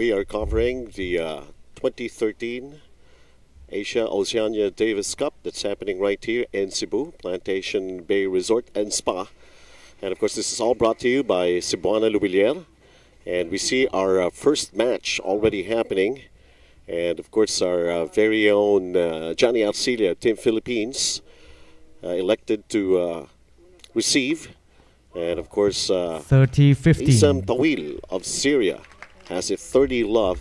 we are covering the 2013 Asia Oceania Davis Cup that's happening right here in Cebu, Plantation Bay Resort and Spa. And of course, this is all brought to you by Cebuana Lhuillier. And we see our first match already happening. And of course, our very own Johnny Arcilla, Team Philippines, elected to receive. And of course, 30-15. Issam Taweel of Syria has a 30 love.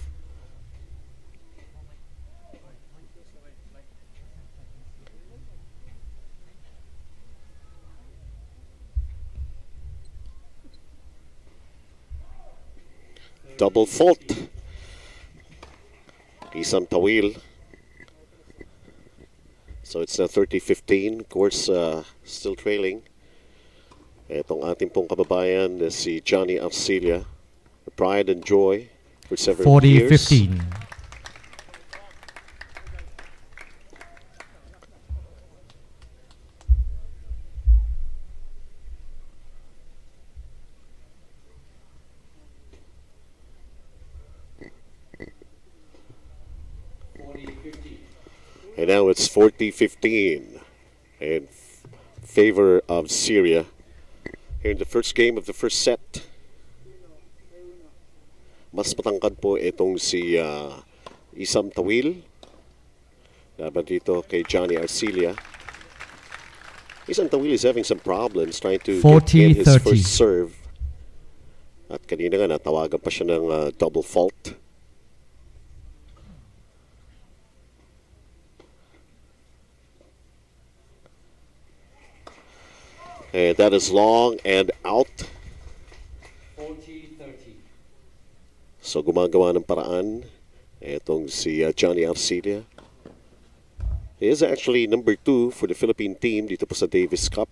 Double fault. Issam Taweel. So it's now 30-15. Of course, still trailing. Itong ating pong kababayan si Johnny Arcilla. Pride and joy for several years. 40-15. And now it's 40-15 in favor of Syria. Here in the first game of the first set. Mas matangkad po itong si Issam Taweel. Laban dito kay Johnny Arcilla. Issam Taweel is having some problems trying to get his first serve. At kanina nga natawagan pa siya ng double fault. And that is long and out. 40-30. So gumagawa ng paraan itong si Johnny Arcilla. He is actually number 2 for the Philippine team dito po sa Davis Cup.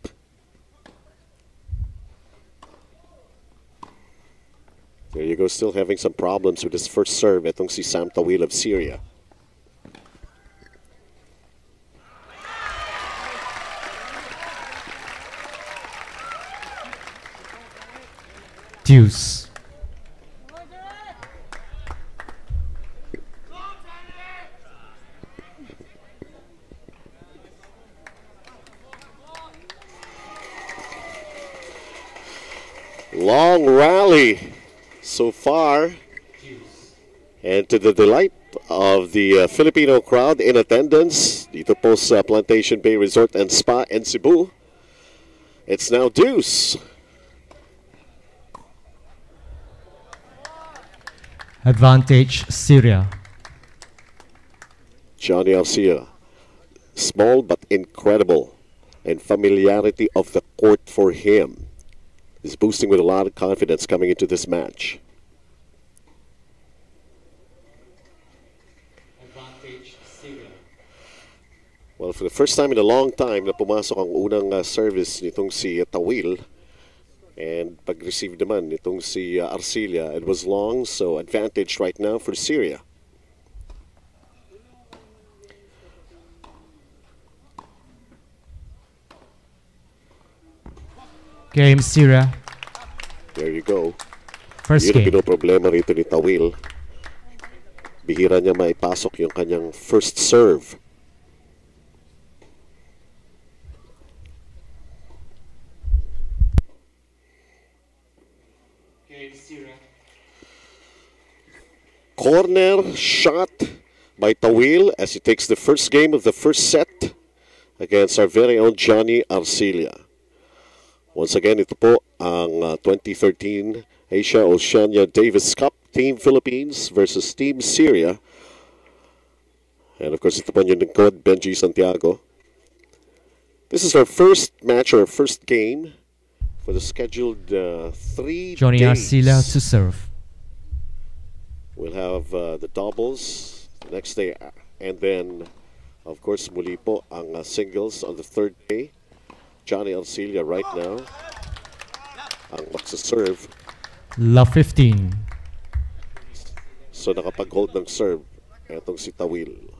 There you go, still having some problems with his first serve itong si Issam Taweel of Syria. Deuce. Long rally so far, and to the delight of the Filipino crowd in attendance dito po sa Plantation Bay Resort and Spa in Cebu, it's now deuce. Advantage Syria. Johnny Arcilla, small but incredible, and familiarity of the court for him is boosting with a lot of confidence coming into this match. Advantage Syria. Well, for the first time in a long time na pumasok ang unang service nitong si Taweel. And pag-receive naman nitong si Arcilla, it was long, so advantage right now for Syria. Game Syria. There you go. First game. Yun ang problema rito ni Taweel. Bihira niya maipasok yung kanyang first serve. Corner shot by Taweel as he takes the first game of the first set against our very own Johnny Arcilla. Once again, ito po ang 2013 Asia Oceania Davis Cup, Team Philippines versus Team Syria. And of course, ito po yung lingkod, Benji Santiago. This is our first match or first game for the scheduled 3 Johnny days. Arcilla to serve. We'll have the doubles the next day, and then, of course, muli po ang singles on the third day. Johnny Arcilla right now ang magsaserve. Love 15. So nakapag-hold ng serve etong si Taweel.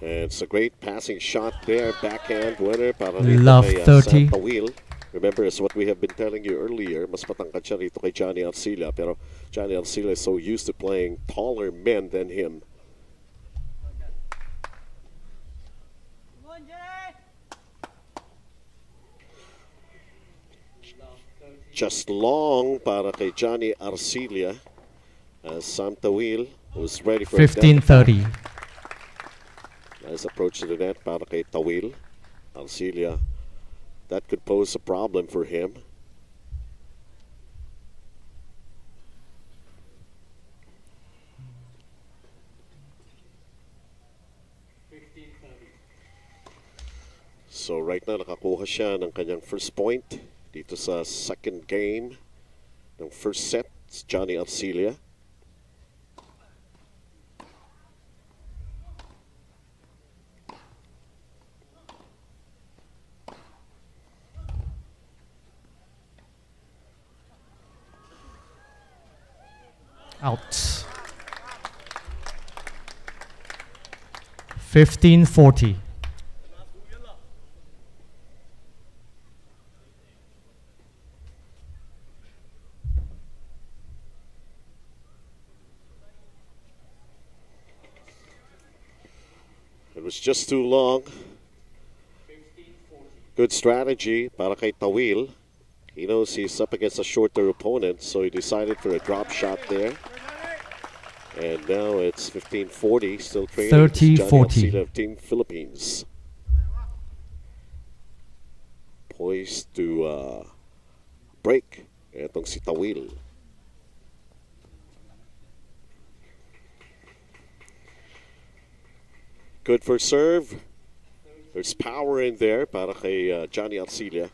And it's a great passing shot there, backhand winner para Love rito kay 30. Sam Taweel. Remember, as what we have been telling you earlier, mas matangkad siya rito kay Johnny Arcilla, pero Johnny Arcilla is so used to playing taller men than him. Just long para kay Johnny Arcilla as Sam Taweel was ready for 15-30. Nice approach to the net para kay Taweel. Arcilla, that could pose a problem for him. So right now nakakuha siya ng kanyang first point dito sa second game ng first set. It's Johnny Arcilla. Out. 15-40. It was just too long. Good strategy para kay Taweel. He knows he's up against a shorter opponent, so he decided for a drop shot there. And now it's 15-40, still trailing. 30-40 of Team Philippines. Poised to break. Etong si Taweel. Good for serve. There's power in there para kay Johnny Arcilla.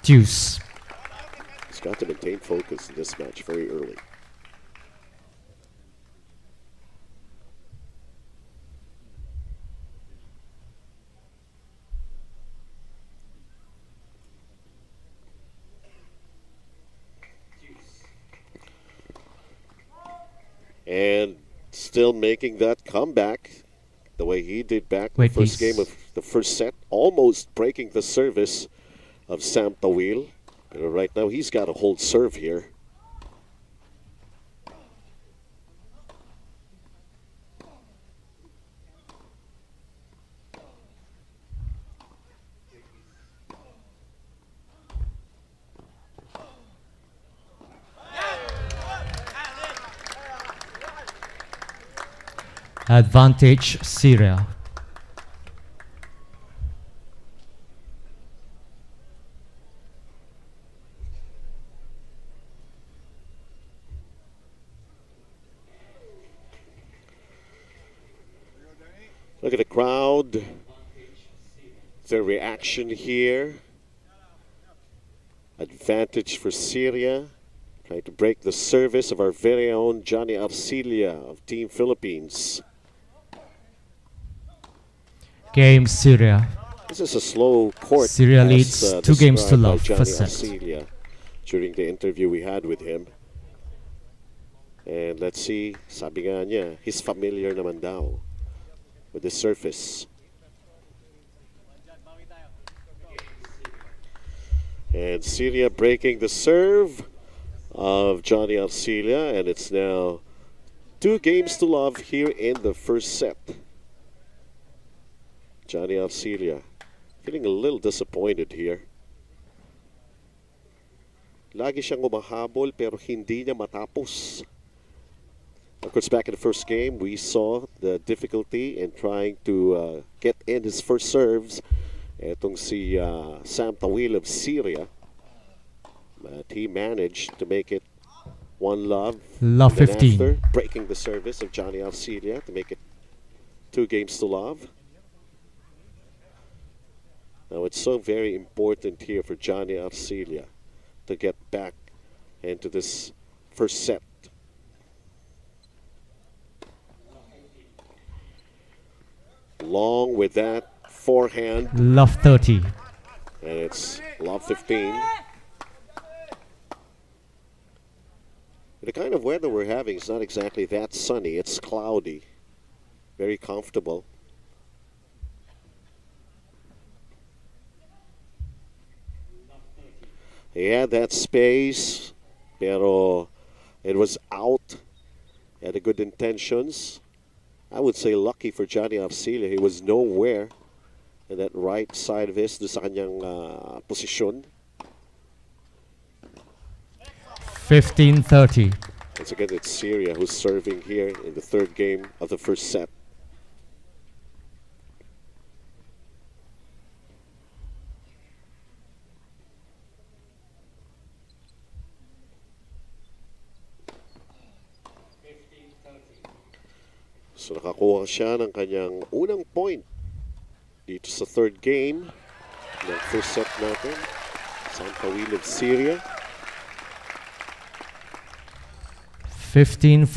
Deuce. He's got to maintain focus in this match very early. And still making that comeback the way he did back the first game of the first set, almost breaking the service of Sam Taweel. But right now he's got to hold serve here. Advantage Syria. Look at the crowd. Their reaction here. Advantage for Syria. Trying to break the service of our very own Johnny Arcilla of Team Philippines. Game Syria. This is a slow court. Syria leads 2 games to love. Johnny First set. Arcilla during the interview we had with him. And let's see, sabi nga niya, he's familiar naman daw with the surface. And Syria breaking the serve of Johnny Arcilla, and it's now 2 games to love here in the first set. Johnny Arcilla feeling a little disappointed here. Lagi siyang umahabol pero hindi niya matapos. Of course, back in the first game, we saw the difficulty in trying to get in his first serves. Etong si Sam Taweel of Syria. But he managed to make it 1 love. Love 15. After breaking the service of Johnny Arcilla to make it 2 games to love. Now it's so very important here for Johnny Arcilla to get back into this first set. Long with that forehand. Love 30. And it's love 15. The kind of weather we're having is not exactly that sunny. It's cloudy. very comfortable. He had that space, pero it was out. He had the good intentions. I would say lucky for Johnny Arcilla. He was nowhere in that right side of his, sa kanyang posisyon. 15-30. Once again, it's Syria who's serving here in the third game of the first set. So nakakuha siya ng kanyang unang point dito sa third game ng first set natin. Taweel of Syria. 15-40.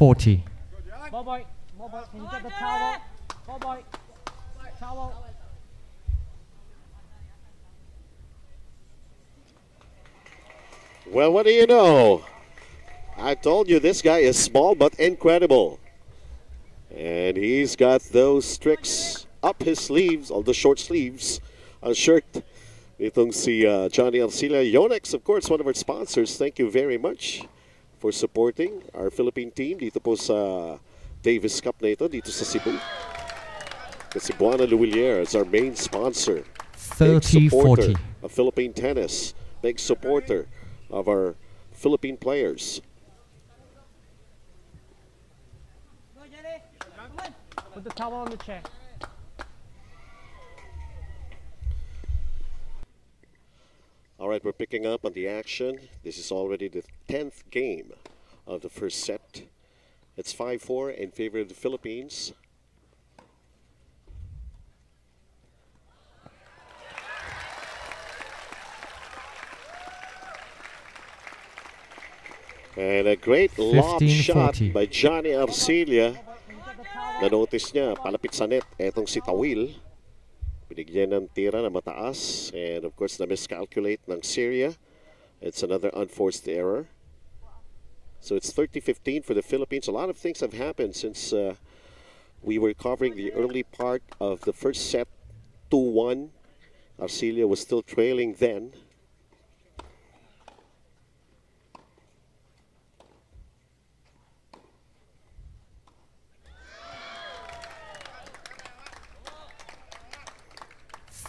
Boy, can you get the towel? Boy, towel. Well, what do you know? I told you this guy is small but incredible. And he's got those tricks up his sleeves, all the short sleeves, shirt. Itong si Johnny Arcilla. Yonex, of course, one of our sponsors. Thank you very much for supporting our Philippine team dito po sa Davis Cup na ito, dito sa Cebu. The Cebuana Lhuillier is our main sponsor. Big supporter 30-40. of Philippine tennis. Big supporter of our Philippine players. Put the towel on the chair. All right, we're picking up on the action. This is already the 10th game of the first set. It's 5-4 in favor of the Philippines. And a great lob shot by Johnny Arcilla. Na-notice niya, palapit sa net, etong si Taweel. Binigyan ng tira na mataas. And of course, na-miscalculate ng Syria. It's another unforced error. So it's 30-15 for the Philippines. A lot of things have happened since we were covering the early part of the first set, 2-1. Arcilla was still trailing then.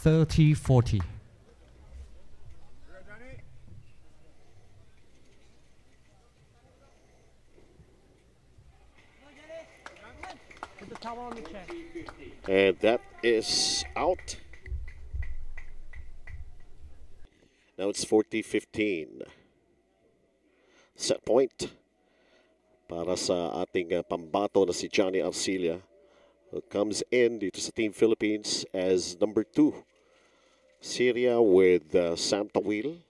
(30-40). Put the towel on the chair. And that is out. Now it's 40-15. Set point para sa ating pambato na si Johnny Arcilla, who comes in dito sa Team Philippines as number 2. Syria with Taweel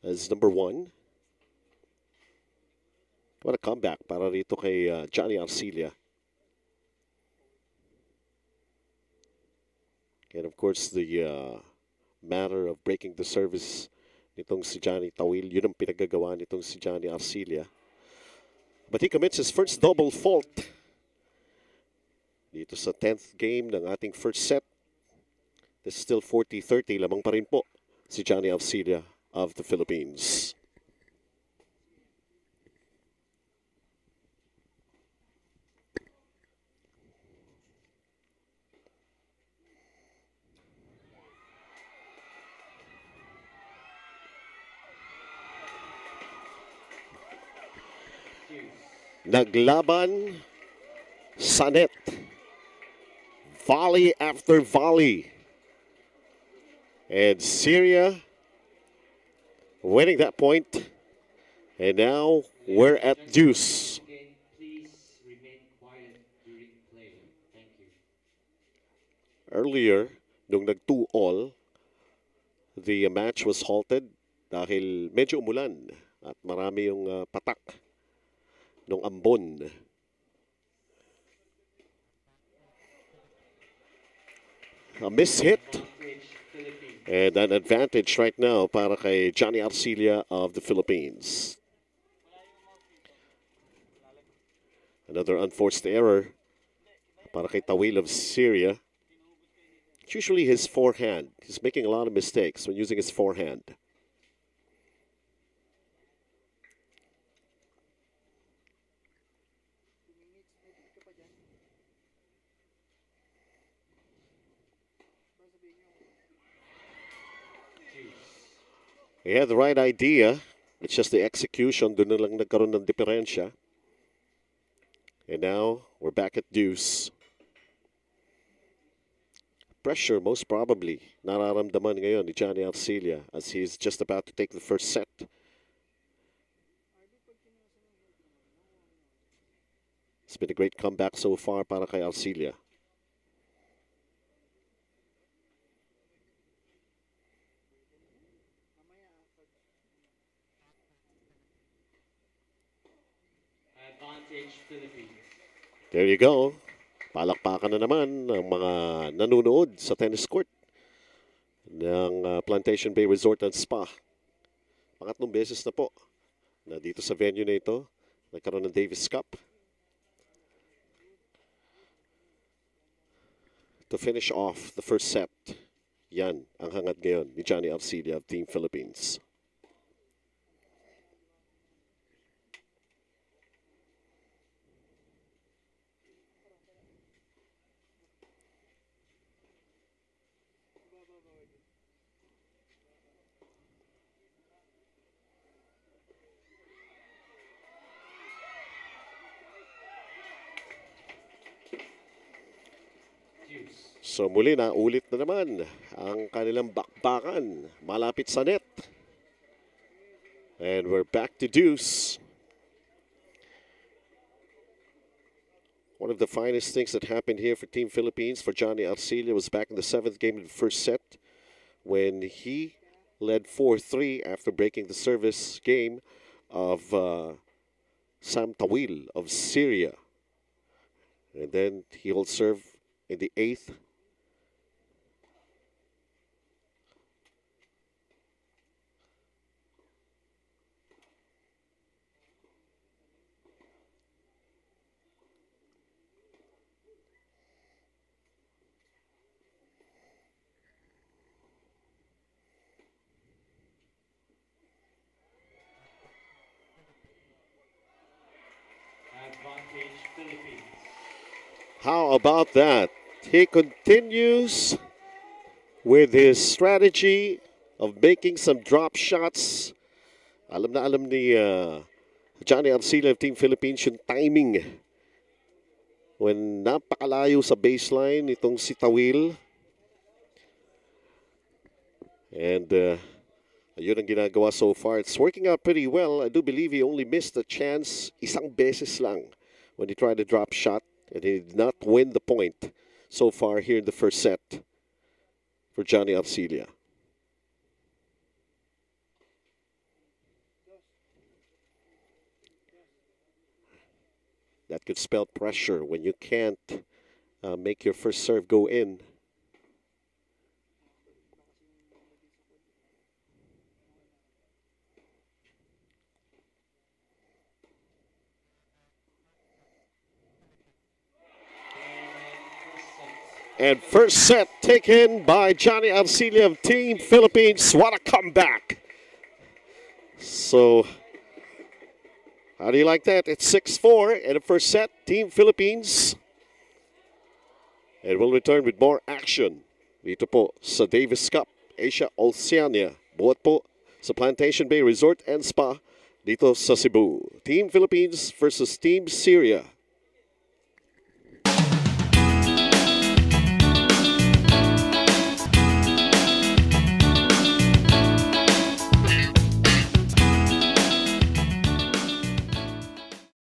as number 1. What a comeback para rito kay Johnny Arcilla. And of course, the matter of breaking the service nitong si Johnny Taweel, yun ang pinagagawa nitong si Johnny Arcilla. But he commits his first double fault dito sa 10th game ng ating first set. This is still 40-30, lamang pa rin po si Johnny Arcilla of the Philippines. Naglaban sa net. Volley after volley. And Syria winning that point. And now we're at deuce. Please remain quiet during play. Thank you. Earlier, nung nag-2-all, the match was halted dahil medyo umulan at marami yung patak nung ambon. A miss-hit. And an advantage right now para kay Johnny Arcilla of the Philippines. Another unforced error para kay Taweel of Syria. It's usually his forehand. He's making a lot of mistakes when using his forehand. He had the right idea. It's just the execution. Doon na lang nagkaroon ng diferensya. And now, we're back at deuce. Pressure, most probably, nararamdaman ngayon ni Johnny Arcilla as he's just about to take the first set. It's been a great comeback so far para kay Arcilla. Advantage Philippines. There you go. Palakpakan na naman ang mga nanonood sa tennis court ng Plantation Bay Resort and Spa. Pangatlong beses na po na dito sa venue na ito nagkaroon ng Davis Cup. To finish off the first set, yan ang hangad ngayon ni Johnny Arcilla of Team Philippines. So muli na ulit na naman ang kanilang bakbakan malapit sa net. And we're back to deuce. One of the finest things that happened here for Team Philippines for Johnny Arcilla was back in the 7th game of the first set when he led 4-3 after breaking the service game of Taweel of Syria. And then he will serve in the 8th. Advantage Philippines. How about that? He continues with his strategy of making some drop shots. Alam na alam ni Johnny Arcilla of Team Philippines yung timing when napakalayo sa baseline itong si Taweel. And yun ang ginagawa so far. It's working out pretty well. I do believe he only missed a chance isang beses lang when he tried to drop shot. And he did not win the point so far here in the first set for Johnny Arcilla. That could spell pressure when you can't make your first serve go in. And first set taken by Johnny Arcilla of Team Philippines. What a comeback. So, how do you like that? It's 6-4 in the first set. Team Philippines. And we'll return with more action dito po sa Davis Cup, Asia Oceania. Buhat po sa Plantation Bay Resort and Spa dito sa Cebu. Team Philippines versus Team Syria.